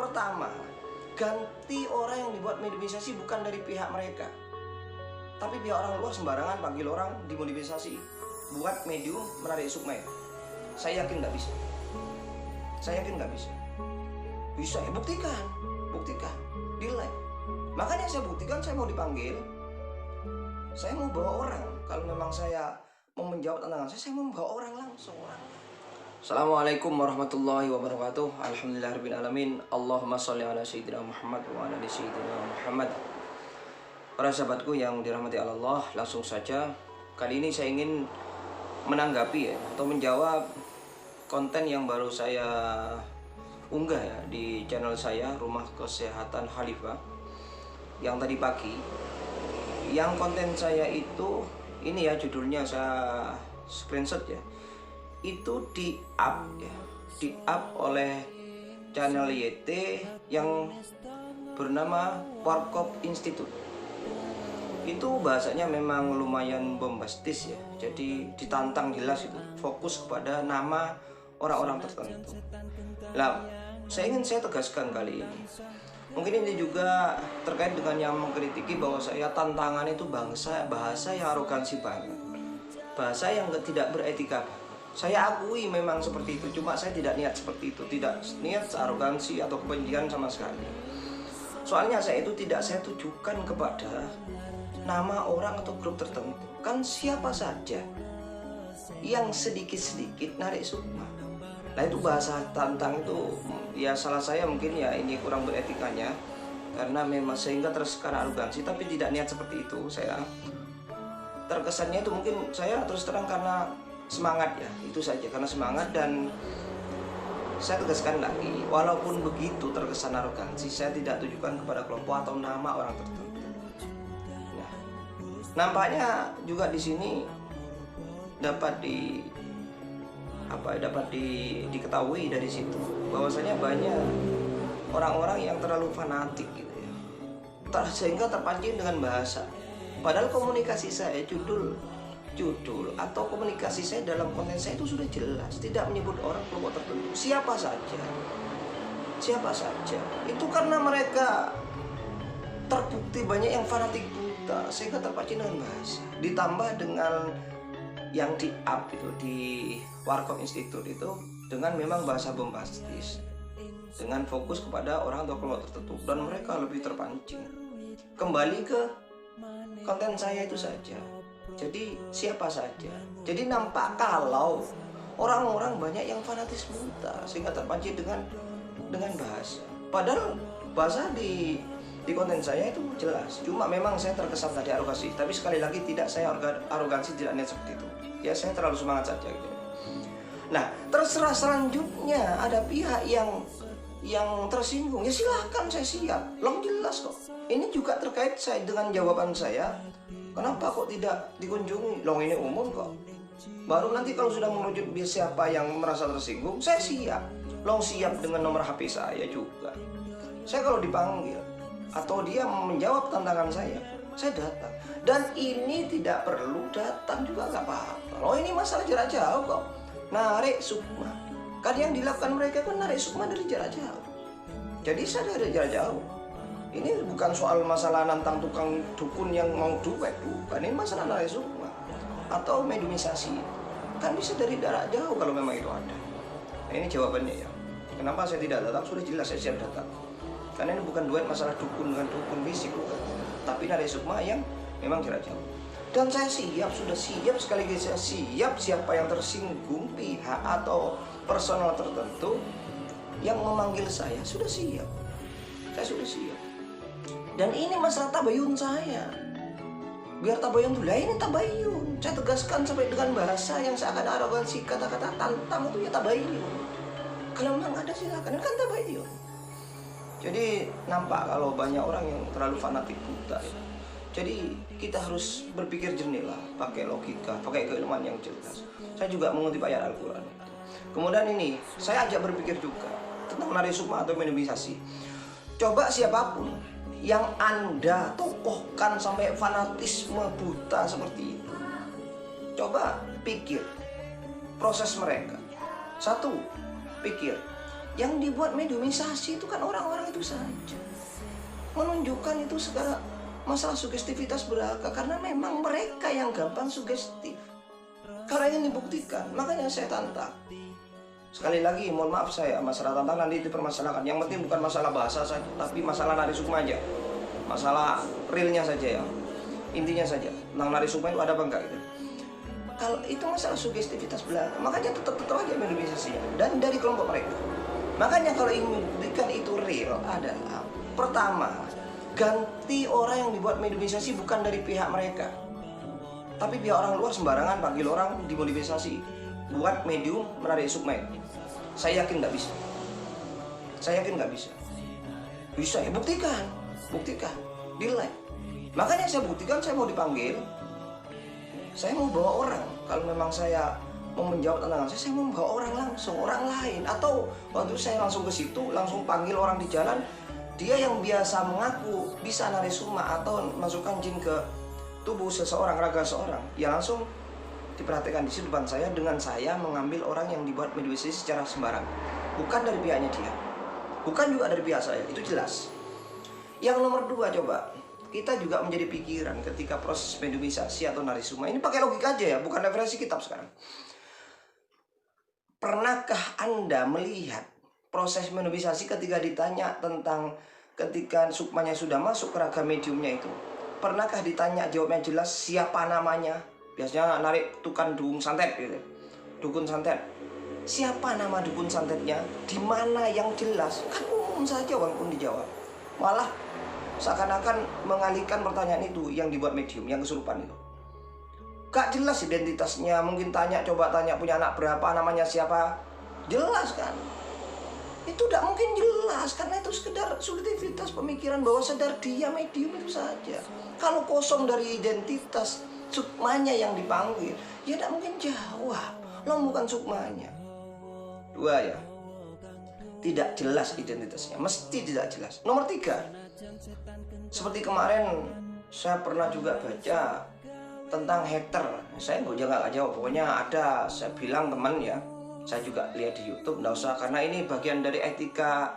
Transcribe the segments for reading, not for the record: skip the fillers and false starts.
Pertama, ganti orang yang dibuat modifikasi bukan dari pihak mereka, tapi pihak orang luar sembarangan panggil orang dimodifikasi buat medium menarik sukma. Saya yakin nggak bisa. Saya yakin nggak bisa. Bisa ya, buktikan di live. Makanya saya buktikan, saya mau dipanggil, saya mau bawa orang. Kalau memang saya mau menjawab tantangan saya mau bawa orang langsung. Assalamualaikum warahmatullahi wabarakatuh. Alhamdulillahirabbil alamin. Allahumma sholli ala sayyidina Muhammad wa ala ali sayyidina Muhammad. Para sahabatku yang dirahmati Allah, langsung saja kali ini saya ingin menanggapi atau menjawab konten yang baru saya unggah di channel saya Rumah Kesehatan Khalifah yang tadi pagi. Yang konten saya itu ini judulnya saya screenshot itu di up oleh channel YT yang bernama Warkop Institute. Itu bahasanya memang lumayan bombastis jadi ditantang jelas itu, fokus kepada nama orang-orang tertentu. Nah, saya tegaskan kali ini, mungkin ini juga terkait dengan yang mengkritiki bahwa saya tantangan itu bahasa yang arogansi banget, bahasa yang tidak beretika. Saya akui memang seperti itu, cuma saya tidak niat seperti itu, tidak niat arogansi atau kebencian sama sekali. Soalnya saya tujukan kepada nama orang atau grup tertentu. Kan siapa saja yang sedikit-sedikit narik sukma. Nah itu bahasa tantang itu salah saya mungkin ini kurang beretikanya, karena memang sehingga terkesan arogansi, tapi tidak niat seperti itu. Saya terkesannya itu mungkin saya terus terang karena semangat itu saja, karena semangat. Dan saya tegaskan lagi, walaupun begitu terkesan arogansi, saya tidak tujukan kepada kelompok atau nama orang tertentu. Nah, nampaknya juga di sini dapat diketahui dari situ bahwasanya banyak orang-orang yang terlalu fanatik sehingga terpancing dengan bahasa. Padahal komunikasi saya, judul atau komunikasi saya dalam konten saya itu sudah jelas, tidak menyebut orang kelompok tertentu, siapa saja. Itu karena mereka terbukti banyak yang fanatik buta sehingga terpancing dengan bahasa, ditambah dengan yang di-up itu di Warkop Institute itu dengan memang bahasa bombastis, dengan fokus kepada orang atau kelompok tertentu, dan mereka lebih terpancing. Kembali ke konten saya itu saja. Jadi siapa saja. Jadi nampak kalau orang-orang banyak yang fanatis buta sehingga terpancing dengan bahasa. Padahal bahasa di konten saya itu jelas. Cuma memang saya terkesan tadi arogansi. Tapi sekali lagi tidak, saya arogansi, tidak niat seperti itu. Saya terlalu semangat saja gitu. Nah, terserah selanjutnya ada pihak yang tersinggung, silahkan, saya siap. Long jelas kok. Ini juga terkait saya dengan jawaban saya. Kenapa kok tidak dikunjungi? Long ini umum kok. Baru nanti kalau sudah merujuk siapa yang merasa tersinggung, saya siap. Long siap dengan nomor HP saya juga. Saya kalau dipanggil atau dia menjawab tantangan saya datang. Dan ini tidak perlu datang juga nggak apa-apa. Loh ini masalah jarak jauh kok. Narik sukma. Kan yang dilakukan mereka kan narik sukma dari jarak jauh. Jadi saya dari jarak jauh. Ini bukan soal masalah nantang tukang dukun yang mau duet, bukan. Ini masalah narik sukma atau mediumisasi. Kan bisa dari jarak jauh kalau memang itu ada. Nah, ini jawabannya Kenapa saya tidak datang? Sudah jelas saya siap datang. Karena ini bukan duet masalah dukun dengan dukun fisik, bukan. Tapi narik sukma yang memang jarak jauh. Dan saya sudah siap sekaligus saya siap siapa yang tersinggung pihak atau personal tertentu yang memanggil saya, sudah siap. Saya sudah siap. Dan ini masalah tabayun saya. Biar tabayun dulu, ini tabayun. Saya tegaskan sampai dengan bahasa yang seakan arogansi, kata-kata tantang itu tabayun. Kalau memang ada silakan, kan tabayun. Jadi nampak kalau banyak orang yang terlalu fanatik buta. Jadi kita harus berpikir jernih lah, pakai logika, pakai keilmuan yang jelas. Saya juga mengutip ayat Al-Quran. Kemudian ini, saya ajak berpikir juga tentang narik sukma atau mediumisasi. Coba siapapun yang Anda tokohkan sampai fanatisme buta seperti itu, coba pikir proses mereka. Satu, pikir Yang dibuat mediumisasi itu kan orang-orang itu saja. Menunjukkan itu segala masalah sugestivitas beraka, karena memang mereka yang gampang sugestif. Kalau ingin dibuktikan, makanya saya tantang. Sekali lagi, mohon maaf saya, masalah tantang nanti dipermasalahkan. Yang penting bukan masalah bahasa saja, tapi masalah nari sukma aja. Masalah realnya saja ya. Intinya saja, tentang nari sukma itu ada apa enggak gitu. Kalau itu masalah sugestivitas belaka, makanya tetap aja mediumisasinya. Dan dari kelompok mereka. Makanya kalau ingin membuktikan itu real adalah, pertama, ganti orang yang dibuat mediumisasi bukan dari pihak mereka. Tapi pihak orang luar sembarangan panggil orang dimodifikasi buat medium menarik sukma. Saya yakin nggak bisa. Saya yakin nggak bisa. Bisa ya, buktikan, di live. Makanya saya buktikan, saya mau dipanggil, saya mau bawa orang. Kalau memang saya mau menjawab tantangan saya mau bawa orang langsung, orang lain. Atau waktu saya langsung ke situ, langsung panggil orang di jalan, dia yang biasa mengaku bisa narik sukma atau masukkan jin ke tubuh seseorang, raga seseorang, ya langsung diperhatikan di depan saya dengan saya mengambil orang yang dibuat mediumisasi secara sembarang. Bukan dari pihaknya dia, bukan juga dari pihak saya, itu jelas. Yang nomor dua, coba kita juga menjadi pikiran ketika proses mediumisasi atau nari sukma. Ini pakai logika aja ya, bukan referensi kitab sekarang. Pernahkah Anda melihat proses mediumisasi ketika ditanya tentang ketika sukmanya sudah masuk ke raga mediumnya itu? Pernahkah ditanya jawabnya jelas siapa namanya? Biasanya narik tukang dukun santet gitu. Dukun santet. Siapa nama dukun santetnya? Di mana yang jelas? Kan umum saja walaupun dijawab. Malah seakan-akan mengalihkan pertanyaan itu yang dibuat medium, yang kesurupan itu. Gak jelas identitasnya, mungkin coba tanya punya anak berapa, namanya siapa. Jelas kan? Itu tidak mungkin jelas, karena itu sekedar subjektivitas pemikiran bahwa sadar dia medium itu saja. Kalau kosong dari identitas sukmanya yang dipanggil, ya tidak mungkin jawab. Lo bukan sukmanya. Dua ya, tidak jelas identitasnya, mesti tidak jelas. Nomor tiga, seperti kemarin saya pernah juga baca tentang hater. Saya nggak jawab, pokoknya ada, saya bilang teman ya, saya juga lihat di YouTube, nggak usah, karena ini bagian dari etika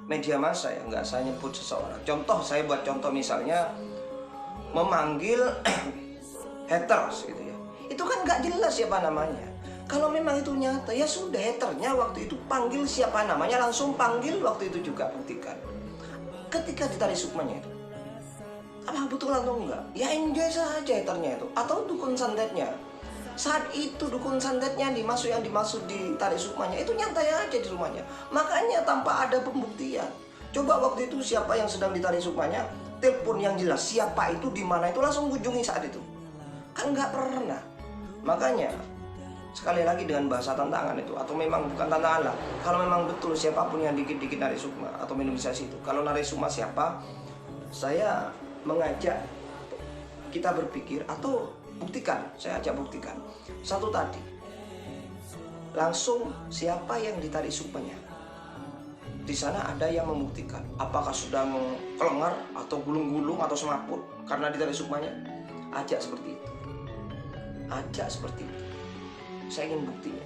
media massa ya, nggak saya nyebut seseorang. Contoh, saya buat contoh misalnya memanggil haters gitu ya, itu kan nggak jelas siapa namanya. Kalau memang itu nyata, ya sudah, haternya waktu itu panggil siapa namanya, langsung panggil waktu itu juga, buktikan. Ketika ditarik sukmanya itu, apa betul atau enggak? Ya enjoy saja haternya itu, atau dukun santetnya. Saat itu dukun santetnya yang dimaksud ditarik sukmanya itu nyantai aja di rumahnya. Makanya tanpa ada pembuktian. Coba waktu itu siapa yang sedang ditarik sukmanya, telepon yang jelas siapa itu, di mana itu, langsung kunjungi saat itu. Kan nggak pernah. Makanya sekali lagi dengan bahasa tantangan itu, atau memang bukan tantangan lah, kalau memang betul siapapun yang dikit-dikit narik sukma atau mediumisasi itu, kalau narik sukma siapa, saya mengajak kita berpikir atau buktikan, saya ajak buktikan. Satu tadi, langsung siapa yang ditarik sukmanya. Di sana ada yang membuktikan apakah sudah kelengar atau gulung-gulung atau semaput karena ditarik sukmanya. Ajak seperti itu. Ajak seperti itu. Saya ingin buktinya.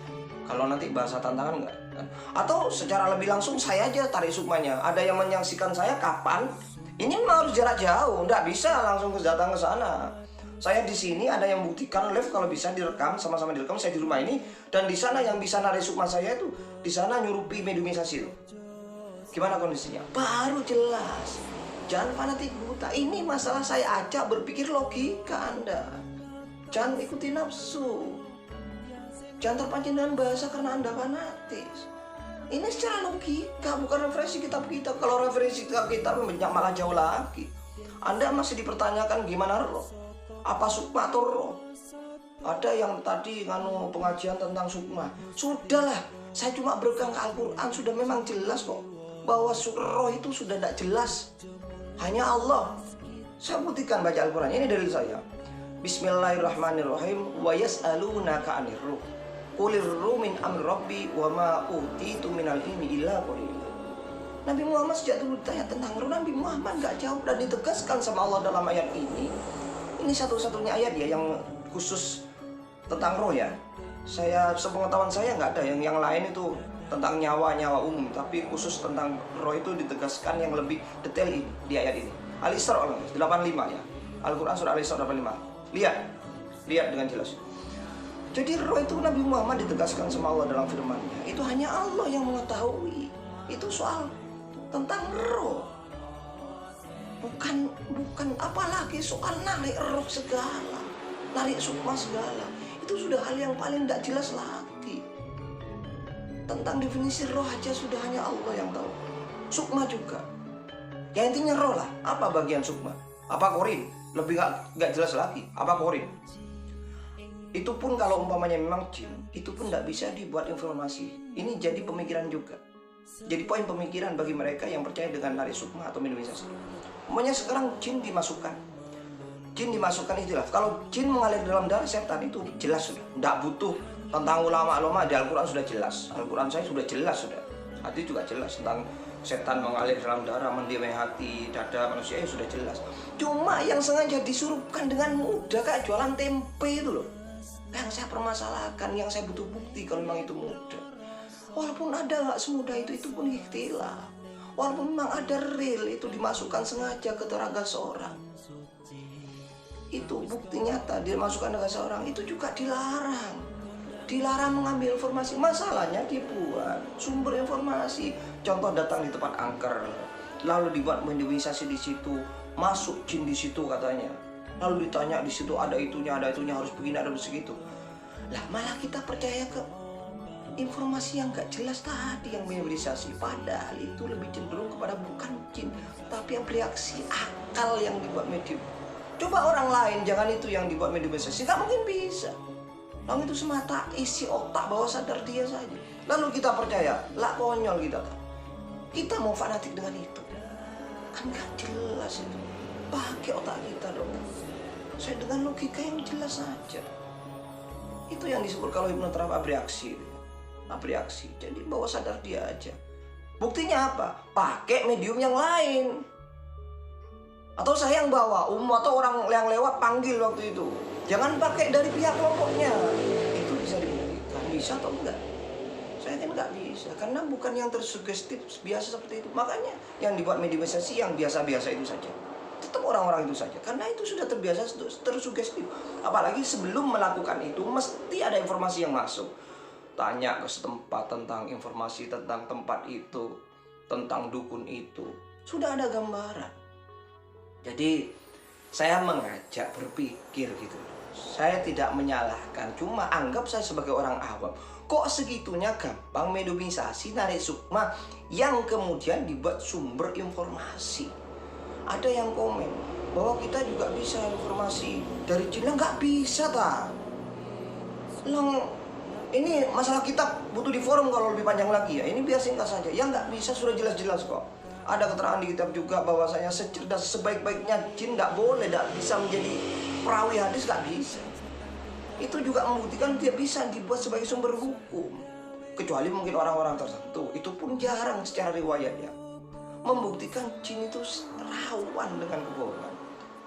Kalau nanti bahasa tantangan enggak kan? Atau secara lebih langsung saya aja tarik sukmanya. Ada yang menyaksikan saya kapan? Ini mah harus jarak jauh, enggak bisa langsung datang ke sana. Saya di sini, ada yang buktikan live, kalau bisa direkam, sama-sama direkam. Saya di rumah ini, dan di sana yang bisa narik sukma saya itu di sana nyurupi mediumisasi itu. Gimana kondisinya? Baru jelas. Jangan fanatik buta. Ini masalah saya ajak berpikir logika Anda. Jangan ikuti nafsu. Jangan terpancing dengan bahasa karena Anda fanatis. Ini secara logika, bukan referensi kitab kita. Kalau referensi kitab kita malah jauh lagi. Anda masih dipertanyakan gimana roh? Apa sukma atau roh? Ada yang tadi pengajian tentang sukma. Sudahlah, saya cuma berpegang ke Al-Quran. Sudah memang jelas kok bahwa roh itu sudah tidak jelas. Hanya Allah. Saya buktikan baca Al-Quran. Ini dalil saya. Bismillahirrahmanirrahim. Wa yas'alunaka 'anir ruh. Qulir ruh min amri rabbi wa ma utitu minal ilmi illa qalila. Nabi Muhammad sejak dulu ditanya tentang roh, Nabi Muhammad nggak jawab, dan ditegaskan sama Allah dalam ayat ini. Ini satu-satunya ayat ya yang khusus tentang roh ya. Sepengetahuan saya nggak ada yang lain itu tentang nyawa umum, tapi khusus tentang roh itu ditegaskan yang lebih detail ini di ayat ini. Al-Isra 85 ya. Al-Quran surah Al-Isra 85. Lihat dengan jelas. Jadi roh itu Nabi Muhammad ditegaskan sama Allah dalam firman-Nya. Itu hanya Allah yang mengetahui. Itu soal tentang roh. Bukan apalagi soal narik roh segala, narik sukma segala. Itu sudah hal yang paling tidak jelas lagi. Tentang definisi roh aja sudah hanya Allah yang tahu. Sukma juga. Ya intinya roh lah. Apa bagian sukma? Apa korin? Lebih gak jelas lagi. Apa korin? Itu pun kalau umpamanya memang jin, itu pun tidak bisa dibuat informasi. Ini jadi pemikiran juga. Jadi poin pemikiran bagi mereka yang percaya dengan narik sukma atau minimalisasi. Umpamanya sekarang jin dimasukkan istilah. Kalau jin mengalir dalam darah setan itu jelas sudah. Tidak butuh tentang ulama di Al-Quran sudah jelas. Al-Quran saya sudah jelas sudah. Hati juga jelas tentang setan mengalir dalam darah, mendiami hati, dada manusia sudah jelas. Cuma yang sengaja disurupkan dengan mudah kayak jualan tempe itu loh. Yang saya permasalahkan, yang saya butuh bukti kalau memang itu mudah. Walaupun ada nggak semudah itu pun ikhtilaf. Walaupun memang ada real itu dimasukkan sengaja ke telaga seorang. Itu bukti nyata dimasukkan ke seorang itu juga dilarang. Dilarang mengambil informasi. Masalahnya dibuat sumber informasi. Contoh datang di tempat angker, lalu dibuat minimalisasi di situ, masuk jin di situ katanya. Lalu ditanya di situ ada itunya harus begini, ada begitu. Lah malah kita percaya ke informasi yang gak jelas tadi yang minimalisasi. Padahal itu lebih cenderung kepada bukan jin, tapi yang bereaksi akal yang dibuat medium. Coba orang lain, jangan itu yang dibuat minimalisasi. Gak mungkin bisa. Lalu itu semata isi otak bawah sadar dia saja. Lalu kita percaya, lah konyol kita. Kita mau fanatik dengan itu. Kan gak jelas itu. Pakai otak kita dong. Saya dengan logika yang jelas saja. Itu yang disebut kalau hipnoterapi abreaksi. Jadi bawah sadar dia aja. Buktinya apa? Pakai medium yang lain. Atau saya yang bawa, atau orang yang lewat panggil waktu itu. Jangan pakai dari pihak kelompoknya. Itu bisa dibuktikan. Bisa atau enggak? Saya kan nggak bisa. Karena bukan yang tersugestif biasa seperti itu. Makanya yang dibuat mediumisasi yang biasa-biasa itu saja. Tetap orang-orang itu saja. Karena itu sudah terbiasa tersugestif. Apalagi sebelum melakukan itu mesti ada informasi yang masuk. Tanya ke setempat tentang informasi tentang tempat itu, tentang dukun itu. Sudah ada gambaran. Jadi saya mengajak berpikir gitu. Saya tidak menyalahkan, cuma anggap saya sebagai orang awam. Kok segitunya gampang mediumisasi narik sukma yang kemudian dibuat sumber informasi. Ada yang komen bahwa kita juga bisa informasi dari jin. Nggak bisa tak. Ini masalah kitab butuh di forum kalau lebih panjang lagi ya. Ini biar singkat saja. Ya nggak bisa, sudah jelas-jelas kok. Ada keterangan di kitab juga bahwasanya secerdas sebaik-baiknya jin nggak boleh, nggak bisa menjadi perawi hadis, nggak bisa. Itu juga membuktikan dia bisa dibuat sebagai sumber hukum. Kecuali mungkin orang-orang tertentu. Itu pun jarang secara riwayatnya. Membuktikan jin itu rawan dengan kebohongan.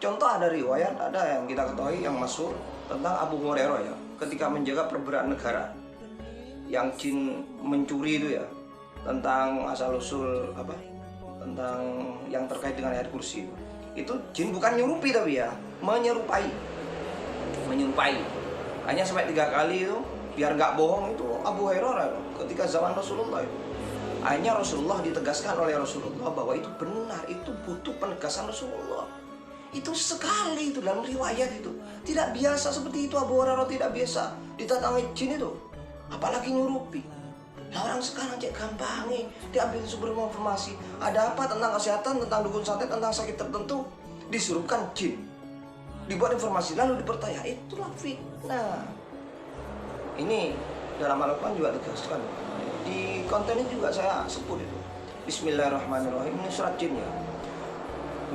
Contoh ada riwayat, ada yang kita ketahui yang masyhur tentang Abu Hurairah ya, ketika menjaga perberatan negara. Yang jin mencuri itu ya, tentang asal usul apa? Tentang yang terkait dengan ayat kursi. Itu jin bukan nyurupi tapi ya, menyerupai. Hanya sampai 3 kali itu, biar nggak bohong itu Abu Hurairah ketika zaman Rasulullah itu. Akhirnya Rasulullah ditegaskan oleh Rasulullah bahwa itu benar, itu butuh penegasan Rasulullah. Itu sekali itu dalam riwayat itu. Tidak biasa seperti itu Abu Hurairah, tidak biasa ditatangi jin itu. Apalagi nyurupi. Nah orang sekarang cek gampangnya diambil sumber informasi. Ada apa tentang kesehatan, tentang dukun santet, tentang sakit tertentu, disurupkan jin. Dibuat informasi lalu dipercaya, itulah fitnah. Ini dalam Al-Quran juga ditegaskan. Di konten ini juga saya sebut itu. Bismillahirrahmanirrahim. Ini surat jin ya.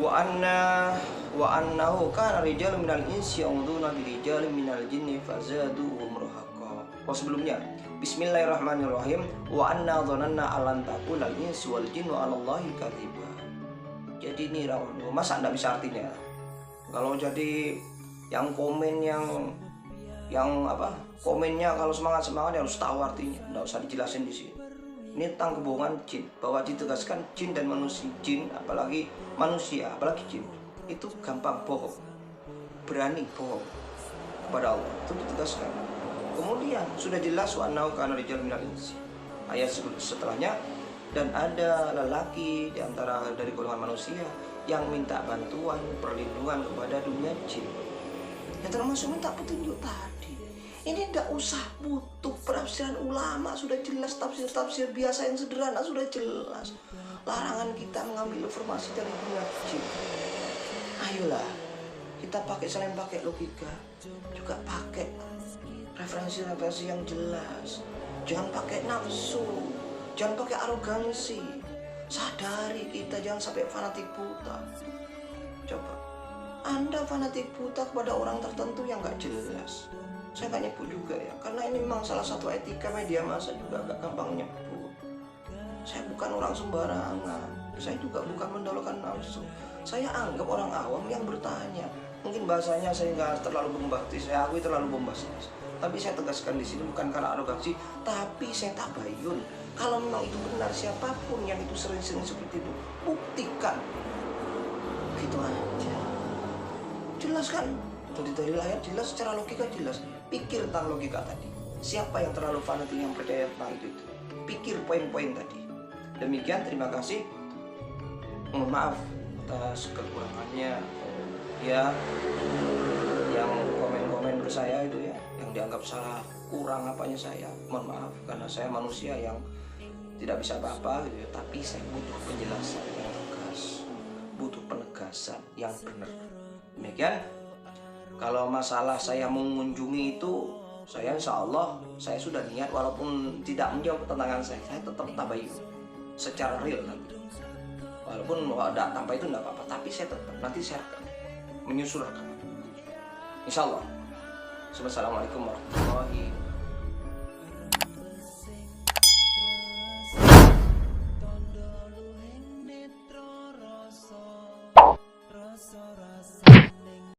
Wa annahu kana rijalun minal insi ya'uduna bi rijalin minal jinni fazaduhum rahaqa. Sebelumnya Bismillahirrahmanirrahim. Wa anna dhananna alan taqulal insu wal jinnu 'alallahi kadziba. Jadi ini rawan. Masa enggak bisa artinya? Kalau jadi yang komen yang apa? Komennya kalau semangat harus tahu artinya. Enggak usah dijelasin di sini. Ini tentang kebohongan jin, bahwa ditegaskan jin dan manusia, jin apalagi manusia, apalagi jin itu gampang bohong, berani bohong kepada Allah, itu ditegaskan. Kemudian sudah jelas wa annahu kana rijalun minal insi. Ayat setelahnya, dan ada lelaki di antara dari golongan manusia yang minta bantuan perlindungan kepada dunia jin. Ya termasuk minta petunjuk tadi. Ini tidak usah butuh penafsiran ulama, sudah jelas tafsir-tafsir biasa yang sederhana sudah jelas. Larangan kita mengambil informasi dari dunia jin. Ayolah, kita pakai selain pakai logika, juga pakai referensi-referensi yang jelas. Jangan pakai nafsu, jangan pakai arogansi. Sadari kita jangan sampai fanatik buta. Coba, Anda fanatik buta kepada orang tertentu yang gak jelas. Saya gak nyebut juga ya, karena ini memang salah satu etika media massa juga gak gampang nyebut. Saya bukan orang sembarangan, saya juga bukan mendahulukan nafsu. Saya anggap orang awam yang bertanya. Mungkin bahasanya saya nggak terlalu bombastis, saya akui terlalu bombastis. Tapi saya tegaskan di sini bukan karena arogansi, tapi saya tabayun. Kalau memang itu benar, siapapun yang itu sering-sering seperti itu, buktikan. Gitu aja. Jelas kan? Jadi dari layar jelas, secara logika jelas. Pikir tentang logika tadi. Siapa yang terlalu fanatik yang percaya tentang itu? Pikir poin-poin tadi. Demikian, terima kasih. Mohon maaf atas kekurangannya ya, yang komen-komen ke saya itu ya, yang dianggap salah, kurang apanya saya, mohon maaf, karena saya manusia yang tidak bisa apa-apa gitu ya, tapi saya butuh penjelasan yang tegas, butuh penegasan yang benar. Demikian. Kalau masalah saya mengunjungi itu, saya insya Allah saya sudah niat, walaupun tidak menjawab pertanyaan saya tetap tabayun secara real nanti. Walaupun ada tanpa itu tidak apa-apa, tapi saya tetap nanti saya menyusul rekaman. Insya Allah. Assalamualaikum warahmatullahi wabarakatuh.